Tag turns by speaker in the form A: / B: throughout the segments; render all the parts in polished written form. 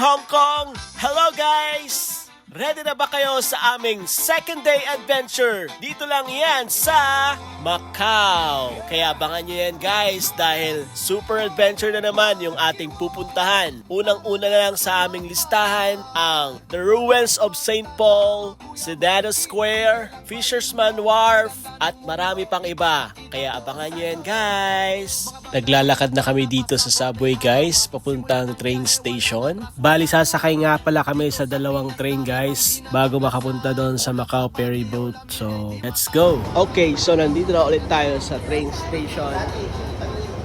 A: Hong Kong! Hello guys! Ready na ba kayo sa aming second day adventure? Dito lang yan sa Macau. Kaya abangan nyo yan guys dahil super adventure na naman yung ating pupuntahan. Unang-una na lang sa aming listahan ang The Ruins of St. Paul, Sedano Square, Fisherman Wharf, at marami pang iba. Kaya abangan nyo yan guys. Naglalakad na kami dito sa subway guys, papuntang train station. Bali sasakay nga pala kami sa dalawang train guys bago makapunta doon sa Macau ferry boat. So, let's go! Okay, so nandito na ulit tayo sa train station.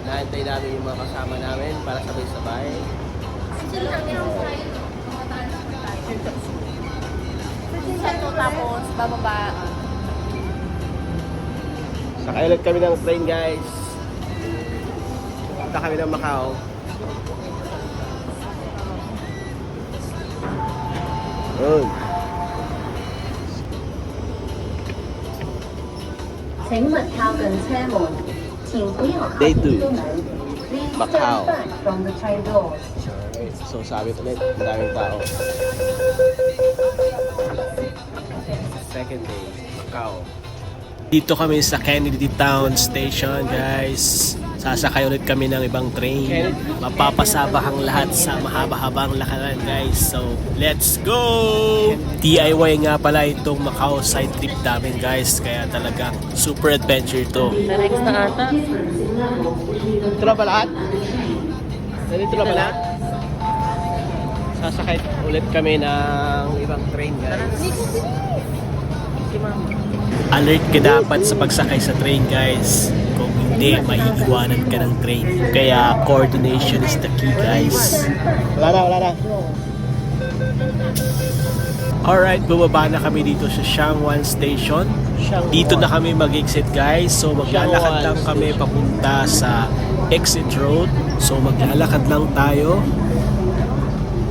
A: Naantay namin yung mga kasama namin para sabay-sabay.
B: Tapos bababa.
A: Sakay ulit kami ng train guys. Punta kami ng Macau. Good.
C: 請勿靠近車門，請不要靠
A: Day 2
C: 近車門。Please
A: Macau.
C: stand back from the train doors.
A: Alright, so sabi ulit, daming tao. Second day, Macau. Dito kami sa Kennedy Town Station guys. Sasakay ulit kami ng ibang train. Mapapasabak ang lahat sa mahaba-habang lakaran guys. So, let's go! DIY nga pala itong Macau side trip namin guys. Kaya talagang super adventure to.
B: Next na ata.
A: Ito na ba lahat? Nandito na ba lahat? Sasakay ulit kami ng ibang train guys. Alert ka dapat sa pagsakay sa train guys. Kung hindi, maiiwanan ka ng train. Kaya coordination is the key guys. Wala na. Alright, bumaba na kami dito sa Shangwan Station. Dito na kami mag-exit guys. So maglalakad lang kami papunta sa exit road. So maglalakad lang tayo.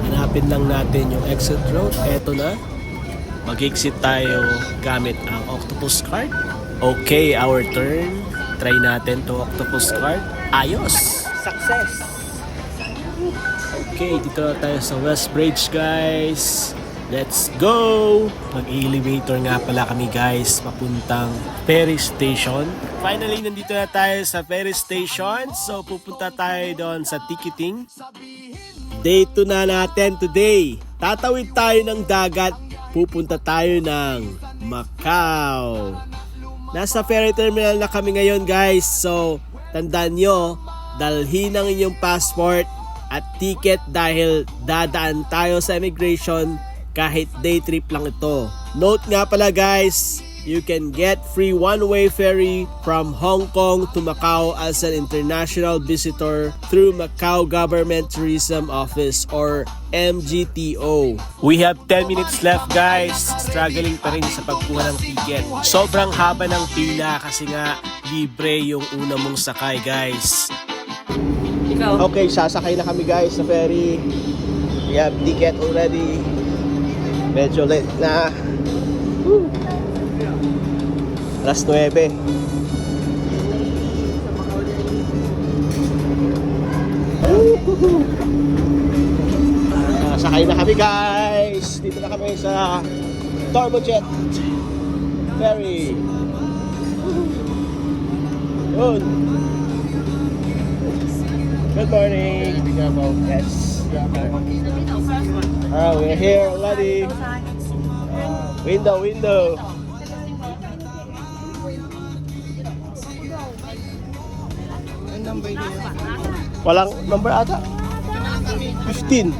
A: Hanapin lang natin yung exit road. Eto na. Mag-exit tayo gamit ang octopus card. Okay, our turn. Try natin to octopus card. Ayos! Success! Okay, dito na tayo sa West Bridge guys. Let's go! Mag-elevator nga pala kami guys papuntang ferry station. Finally, nandito na tayo sa ferry station. So, pupunta tayo doon sa ticketing. Day 2 na natin today. Tatawid tayo ng dagat. Pupunta tayo ng Macau. Nasa ferry terminal na kami ngayon guys. So, tandaan nyo, dalhin ang inyong passport at ticket dahil dadaan tayo sa immigration kahit day trip lang ito. Note nga pala guys, you can get free one-way ferry from Hong Kong to Macau as an international visitor through Macau Government Tourism Office or MGTO. We have 10 minutes left guys. Struggling pa rin sa pagkuha ng ticket. Sobrang haba ng pila kasi nga libre yung una mong sakay guys. Okay, sasakay na kami guys sa ferry. We have ticket already. Medyo late na. Alas 9. Sakay na kami guys. Dito na kami sa Turbojet Ferry. Good. Good morning. Yes. We're here already. Window. Walang number ata? 15.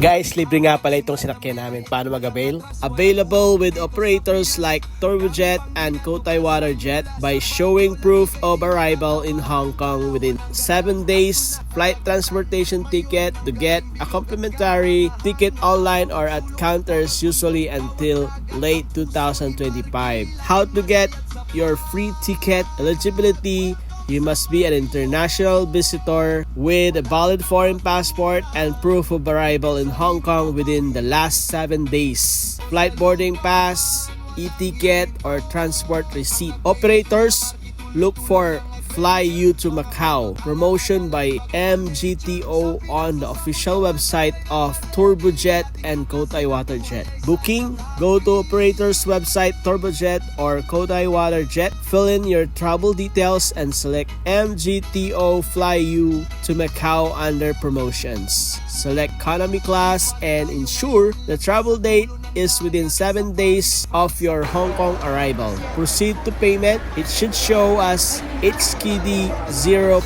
A: Guys, libre nga pala itong sinakyan namin. Paano mag-avail? Available with operators like Turbojet and Cotai Waterjet by showing proof of arrival in Hong Kong within 7 days. Flight transportation ticket to get a complimentary ticket online or at counters usually until late 2025. How to get your free ticket? Eligibility: you must be an international visitor with a valid foreign passport and proof of arrival in Hong Kong within the last 7 days. Flight boarding pass, e-ticket, or transport receipt. Operators, look for Fly You to Macau. Promotion by MGTO on the official website of Turbojet and Cotai Waterjet. Booking? Go to operator's website Turbojet or Cotai Waterjet. Fill in your travel details and select MGTO Fly You to Macau under promotions. Select economy class and ensure the travel date is within 7 days of your Hong Kong arrival. Proceed to payment. It should show as HKD 0.00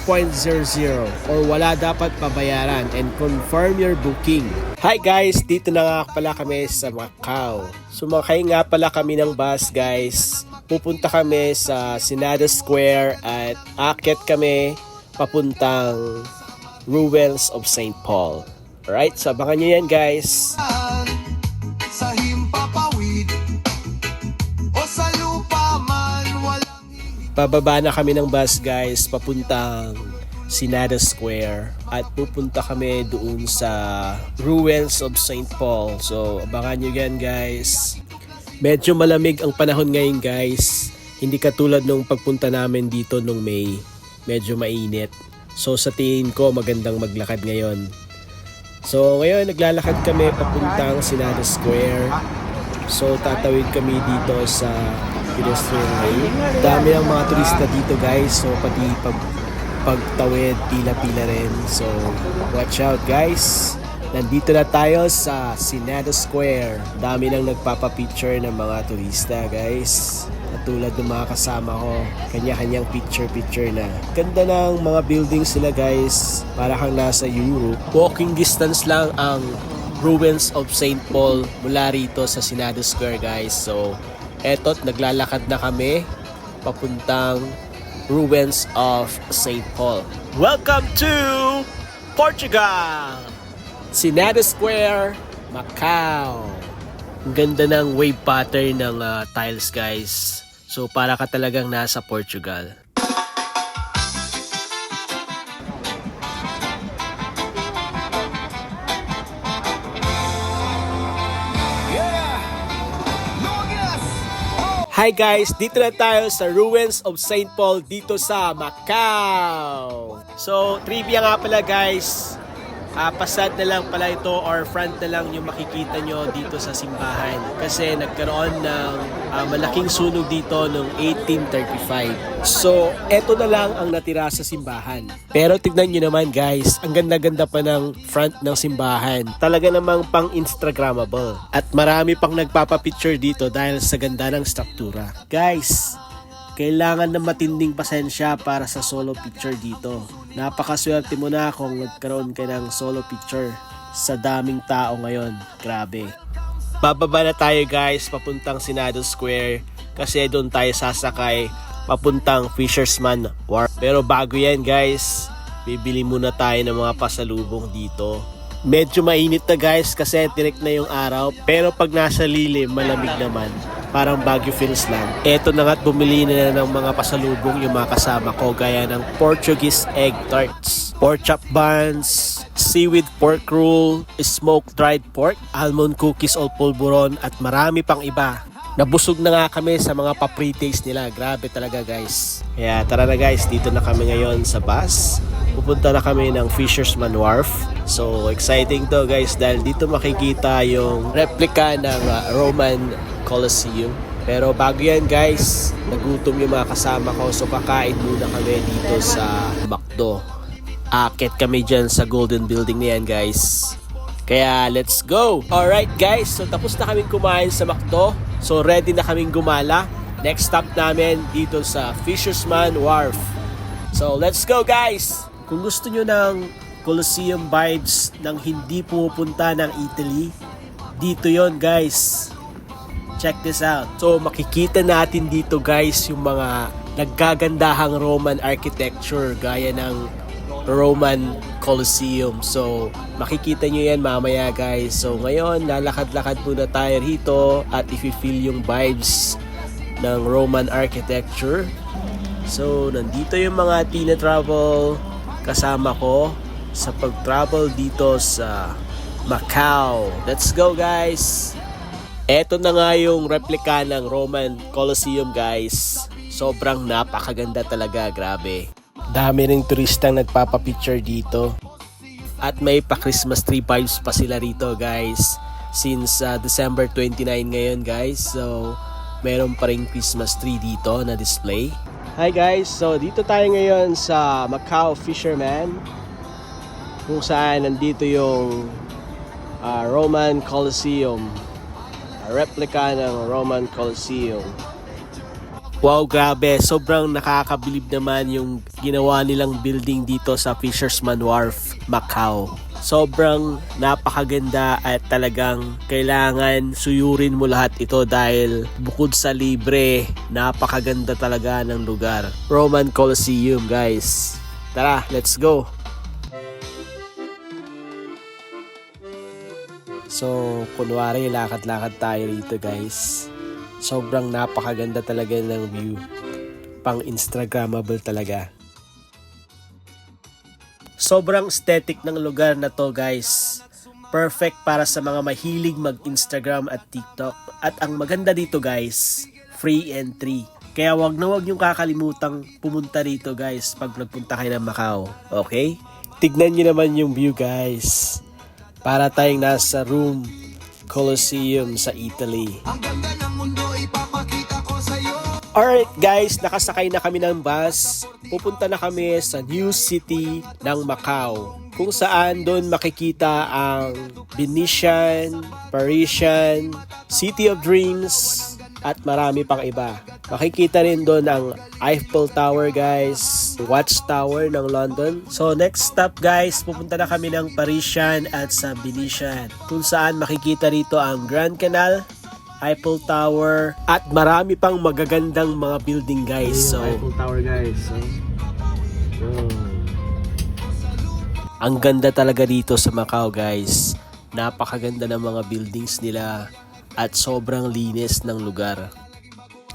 A: or wala dapat pabayaran and confirm your booking. Hi guys, dito na nga pala kami sa Macau. Sumakay nga pala kami ng bus guys. Pupunta kami sa Senado Square at aakyat kami papuntang Ruins of St. Paul. Alright, so abangan nyo yan guys.
B: Sa himpapawid o sa lupa man walang
A: Pababa na kami ng bus guys papuntang Senado Square at pupunta kami doon sa Ruins of St. Paul. So abangan nyo yan guys. Medyo malamig ang panahon ngayon guys. Hindi katulad nung pagpunta namin dito nung May. Medyo mainit. So sa tingin ko magandang maglakad ngayon. So ngayon naglalakad kami papuntang Senado Square. So tatawid kami dito sa pedestrian way. Dami ang mga turista dito guys. So pati pagtawid pila-pila rin. So watch out guys. Nandito na tayo sa Senado Square. Dami nang nagpapapicture ng mga turista guys. Katulad ng mga kasama ko, kanya-kanyang picture na. Ganda ng mga buildings sila guys, para kang nasa Europe. Walking distance lang ang Ruins of St. Paul mula rito sa Senado Square guys. So, eto't naglalakad na kami papuntang Ruins of St. Paul. Welcome to Portugal! Senado Square, Macau. Ang ganda ng wave pattern ng tiles guys. So para ka talagang nasa Portugal. Hi guys, dito na tayo sa Ruins of St. Paul dito sa Macau. So trivia nga pala guys. Pasad na lang pala ito or front na lang yung makikita nyo dito sa simbahan kasi nagkaroon ng malaking sunog dito noong 1835. So eto na lang ang natira sa simbahan. Pero tignan nyo naman guys, ang ganda-ganda pa ng front ng simbahan. Talaga namang pang Instagrammable. At marami pang nagpapapicture dito dahil sa ganda ng struktura. Guys, kailangan ng matinding pasensya para sa solo picture dito. Napakaswerte mo na kung nagkaroon ka ng solo picture sa daming tao ngayon. Grabe. Bababa na tayo guys papuntang Senado Square kasi doon tayo sasakay papuntang Fisherman Wharf. Pero bago yan guys, bibili muna tayo ng mga pasalubong dito. Medyo mainit na guys kasi direct na yung araw. Pero pag nasa lilim, malamig naman. Parang Baguio feels lang. Eto na nga't bumili na ng mga pasalubong yung mga kasama ko gaya ng Portuguese egg tarts, pork chop buns, seaweed pork roll, smoked dried pork, almond cookies all pulburon at marami pang iba. Nabusog na nga kami sa mga pa-pre-taste nila. Grabe talaga guys. Kaya tara na guys, dito na kami ngayon sa bus. Pupunta na kami ng Fisherman Wharf. So exciting to guys dahil dito makikita yung replica ng Roman Colosseum. Pero bago yan guys, nagutom yung mga kasama ko so kakain muna kami dito sa McDo. Akit kami dyan sa Golden Building na yan guys. Kaya let's go! Alright guys, so tapos na kaming kumain sa McDo. So ready na kaming gumala. Next stop namin dito sa Fisherman Wharf. So let's go guys! Kung gusto nyo ng Colosseum vibes ng hindi pumupunta ng Italy, dito yon guys. Check this out. So makikita natin dito guys yung mga naggagandahang Roman architecture gaya ng Roman Colosseum. So makikita nyo yan mamaya guys. So ngayon lalakad-lakad muna tayo rito at i-feel yung vibes ng Roman architecture. So nandito yung mga tina-travel kasama ko sa pag-travel dito sa Macau. Let's go guys! Eto na nga yung replika ng Roman Colosseum guys. Sobrang napakaganda talaga, grabe. Dami ring turistang nagpapapicture dito. At may pa-Christmas tree vibes pa sila rito guys. Since December 29 ngayon guys. So, meron pa ring Christmas tree dito na display. Hi guys, so dito tayo ngayon sa Macau Fisherman. Kung saan nandito yung Roman Colosseum. Replica ng Roman Colosseum. Wow, grabe. Sobrang nakakabilib naman yung ginawa nilang building dito sa Fisherman's Wharf, Macau. Sobrang napakaganda at talagang kailangan suyurin mo lahat ito dahil bukod sa libre, napakaganda talaga ng lugar. Roman Colosseum, guys. Tara, let's go! So, kunwari, lakad-lakad tayo rito, guys. Sobrang napakaganda talaga ng view. Pang Instagrammable talaga. Sobrang aesthetic ng lugar na to guys. Perfect para sa mga mahilig mag-Instagram at TikTok. At ang maganda dito guys, free entry. Kaya wag na wag niyong kakalimutang pumunta rito guys pag nagpunta kayo ng Macau. Okay? Tignan niyo naman yung view guys. Para tayong nasa Rome Colosseum sa Italy.
B: Ang ganda ng mundo ipapakita ko sa'yo.
A: Alright guys, nakasakay na kami ng bus. Pupunta na kami sa new city ng Macau. Kung saan doon makikita ang Venetian, Parisian, City of Dreams, at marami pang iba. Makikita rin doon ang Eiffel Tower guys, Watchtower ng London. So next stop guys, pupunta na kami ng Parisian at sa Venetian. Kung saan makikita rito ang Grand Canal, Eiffel Tower, at marami pang magagandang mga building guys. So Eiffel Tower guys. Ang ganda talaga dito sa Macau guys. Napakaganda ng mga buildings nila at sobrang linis ng lugar.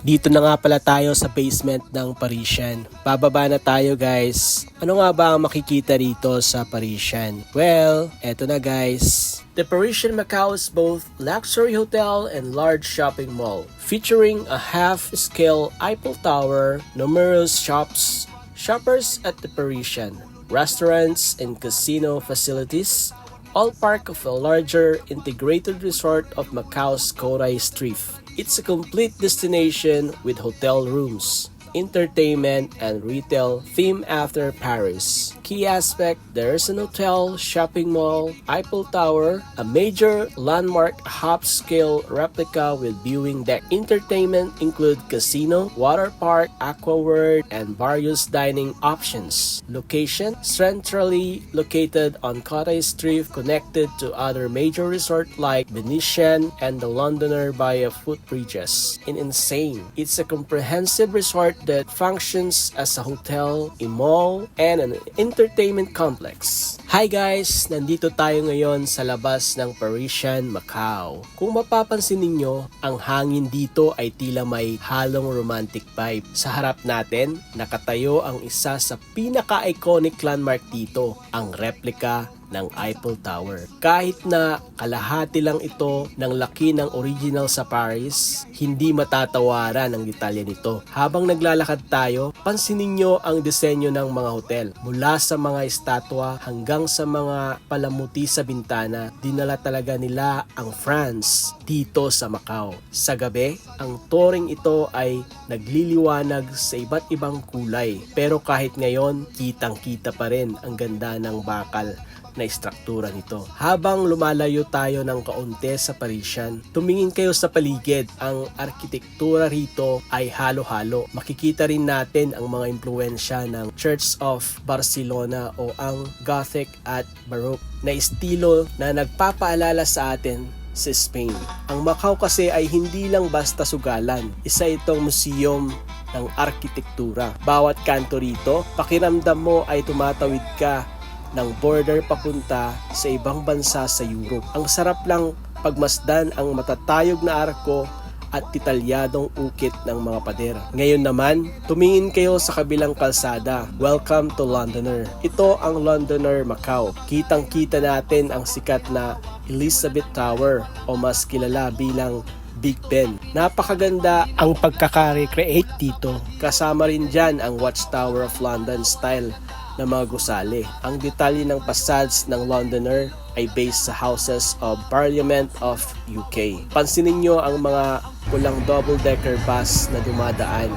A: Dito na nga pala tayo sa basement ng Parisian. Bababa na tayo guys. Ano nga ba ang makikita rito sa Parisian? Well, eto na guys. The Parisian Macau is both luxury hotel and large shopping mall, featuring a half-scale Eiffel Tower, numerous shops, shoppers at the Parisian, restaurants and casino facilities, all part of a larger integrated resort of Macau's Cotai Strip. It's a complete destination with hotel rooms, entertainment, and retail theme after Paris. Key aspect, there's an hotel, shopping mall, Eiffel Tower, a major landmark half-scale replica with viewing deck. Entertainment include casino, water park, aqua world, and various dining options. Location, centrally located on Cotai Strip, connected to other major resorts like Venetian and the Londoner via footbridges. Insane. It's a comprehensive resort that functions as a hotel, a mall, and an entertainment complex. Hi guys! Nandito tayo ngayon sa labas ng Parisian Macau. Kung mapapansin ninyo, ang hangin dito ay tila may halong romantic vibe. Sa harap natin, nakatayo ang isa sa pinaka-iconic landmark dito, ang replica ng Eiffel Tower. Kahit na kalahati lang ito ng laki ng original sa Paris, hindi matatawaran ang detalye nito. Habang naglalakad tayo, pansinin nyo ang disenyo ng mga hotel. Mula sa mga estatwa hanggang sa mga palamuti sa bintana, dinala talaga nila ang France dito sa Macau. Sa gabi, ang touring ito ay nagliliwanag sa iba't ibang kulay. Pero kahit ngayon, kitang-kita pa rin ang ganda ng bakal na istruktura nito. Habang lumalayo tayo ng kaunti sa Parisian, tumingin kayo sa paligid. Ang arkitektura rito ay halo-halo. Makikita rin natin ang mga impluensya ng Church of Barcelona o ang Gothic at Baroque na estilo na nagpapaalala sa atin sa Spain. Ang Macau kasi ay hindi lang basta sugalan. Isa itong museum ng arkitektura. Bawat kanto rito, pakiramdam mo ay tumatawid ka ng border papunta sa ibang bansa sa Europe. Ang sarap lang pagmasdan ang matatayog na arko at detalyadong ukit ng mga pader. Ngayon naman, tumingin kayo sa kabilang kalsada. Welcome to Londoner. Ito ang Londoner Macau. Kitang-kita natin ang sikat na Elizabeth Tower o mas kilala bilang Big Ben. Napakaganda ang pagkaka-recreate dito. Kasama rin dyan ang Watchtower of London style na mga gusali. Ang detalye ng facades ng Londoner ay based sa Houses of Parliament of UK. Pansinin nyo ang mga pulang double-decker bus na dumadaan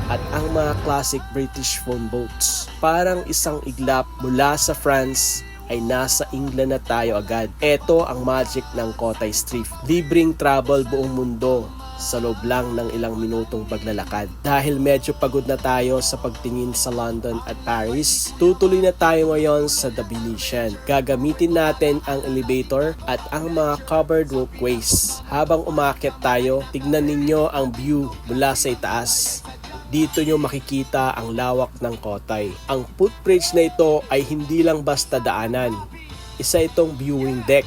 A: at ang mga classic British phone boats. Parang isang iglap mula sa France ay nasa England na tayo agad. Ito ang magic ng Kotay Street. Libreng travel buong mundo sa loob lang ng ilang minutong paglalakad. Dahil medyo pagod na tayo sa pagtingin sa London at Paris, tutuloy na tayo ngayon sa The Venetian. Gagamitin natin ang elevator at ang mga covered walkways. Habang umakyat tayo, tignan ninyo ang view mula sa itaas. Dito nyo makikita ang lawak ng Kotay. Ang footbridge na ito ay hindi lang basta daanan. Isa itong viewing deck.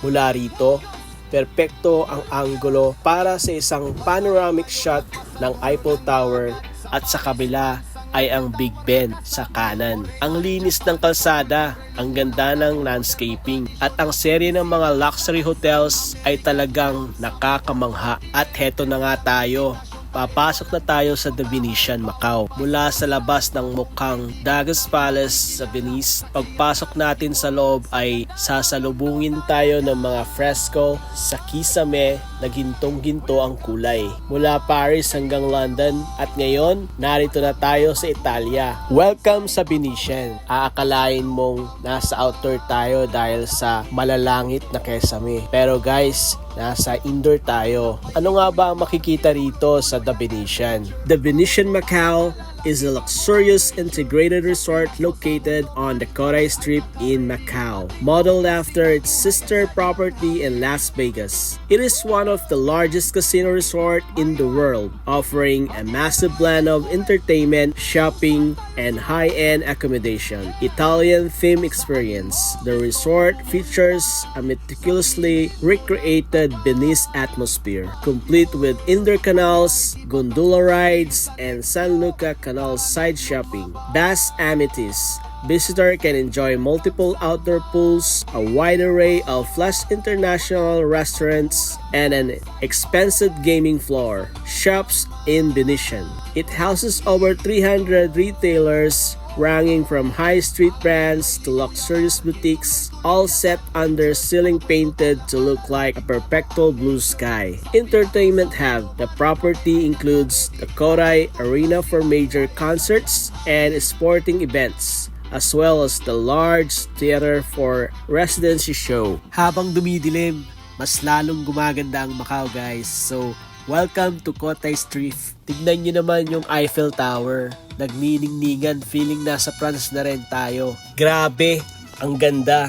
A: Mula rito, perpekto ang anggulo para sa isang panoramic shot ng Eiffel Tower at sa kabila ay ang Big Ben sa kanan. Ang linis ng kalsada, ang ganda ng landscaping at ang serye ng mga luxury hotels ay talagang nakakamangha. At heto na nga tayo. Papasok na tayo sa The Venetian, Macau. Mula sa labas ng mukhang Douglas Palace sa Venice, pagpasok natin sa loob ay sasalubungin tayo ng mga fresco sa kisame na gintong-ginto ang kulay. Mula Paris hanggang London at ngayon, narito na tayo sa Italia. Welcome sa Venetian. Aakalain mong nasa outdoor tayo dahil sa malalangit na kesame. Pero guys, nasa indoor tayo. Ano nga ba ang makikita rito sa The Venetian? The Venetian Macau is a luxurious integrated resort located on the Cotai Strip in Macau, modeled after its sister property in Las Vegas. It is one of the largest casino resort in the world, offering a massive blend of entertainment, shopping, and high-end accommodation. Italian theme experience. The resort features a meticulously recreated Venice atmosphere, complete with indoor canals, gondola rides, and San Luca Canal side shopping. Bass amenities. Visitor can enjoy multiple outdoor pools, a wide array of flash international restaurants, and an expensive gaming floor. Shops in Venetian. It houses over 300 retailers ranging from high street brands to luxurious boutiques, all set under ceiling painted to look like a perpetual blue sky. Entertainment hub. The property includes the Korai Arena for major concerts and sporting events, as well as the large theater for residency show. Habang dumidilim, mas lalong gumaganda ang Macau, guys. So, welcome to Kotay Street. Tignan nyo naman yung Eiffel Tower. Nagniningningan, feeling nasa France na rin tayo. Grabe, ang ganda.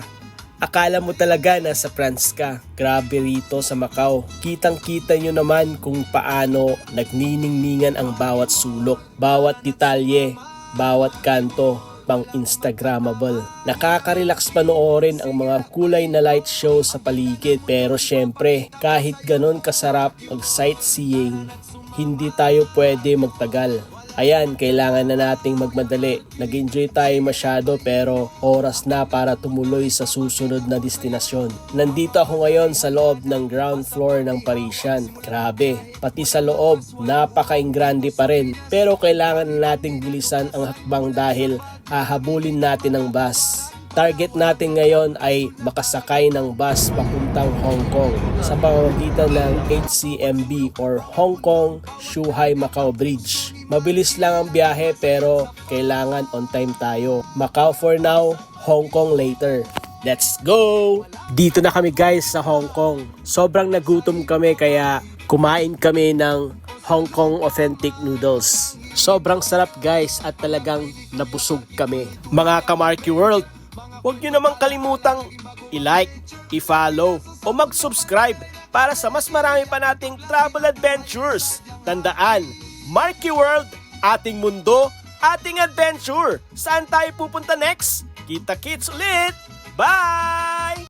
A: Akala mo talaga nasa France ka. Grabe rito sa Macau. Kitang-kita nyo naman kung paano nagniningningan ang bawat sulok, bawat detalye, bawat kanto, pang Instagrammable. Nakaka-relax panoorin ang mga kulay na light show sa paligid. Pero syempre, kahit ganon kasarap mag sightseeing, hindi tayo pwede magtagal. Ayan, kailangan na nating magmadali. Nag-enjoy tayo masyado pero oras na para tumuloy sa susunod na destinasyon. Nandito ako ngayon sa loob ng ground floor ng Parisian. Grabe, pati sa loob, napaka-ingrande pa rin. Pero kailangan na nating bilisan ang hakbang dahil hahabulin natin ang bus. Target natin ngayon ay makasakay ng bus papuntang Hong Kong sa pamamagitan ng HCMB or Hong Kong Shuhai Macau Bridge. Mabilis lang ang biyahe pero kailangan on time tayo. Macau for now, Hong Kong later. Let's go! Dito na kami guys sa Hong Kong. Sobrang nagutom kami kaya kumain kami ng Hong Kong authentic noodles. Sobrang sarap guys at talagang nabusog kami. Mga ka-Marky World, huwag nyo namang kalimutang i-like, i-follow o mag-subscribe para sa mas marami pa nating travel adventures. Tandaan, Marky World, ating mundo, ating adventure. Saan tayo pupunta next? Kita-kits ulit! Bye!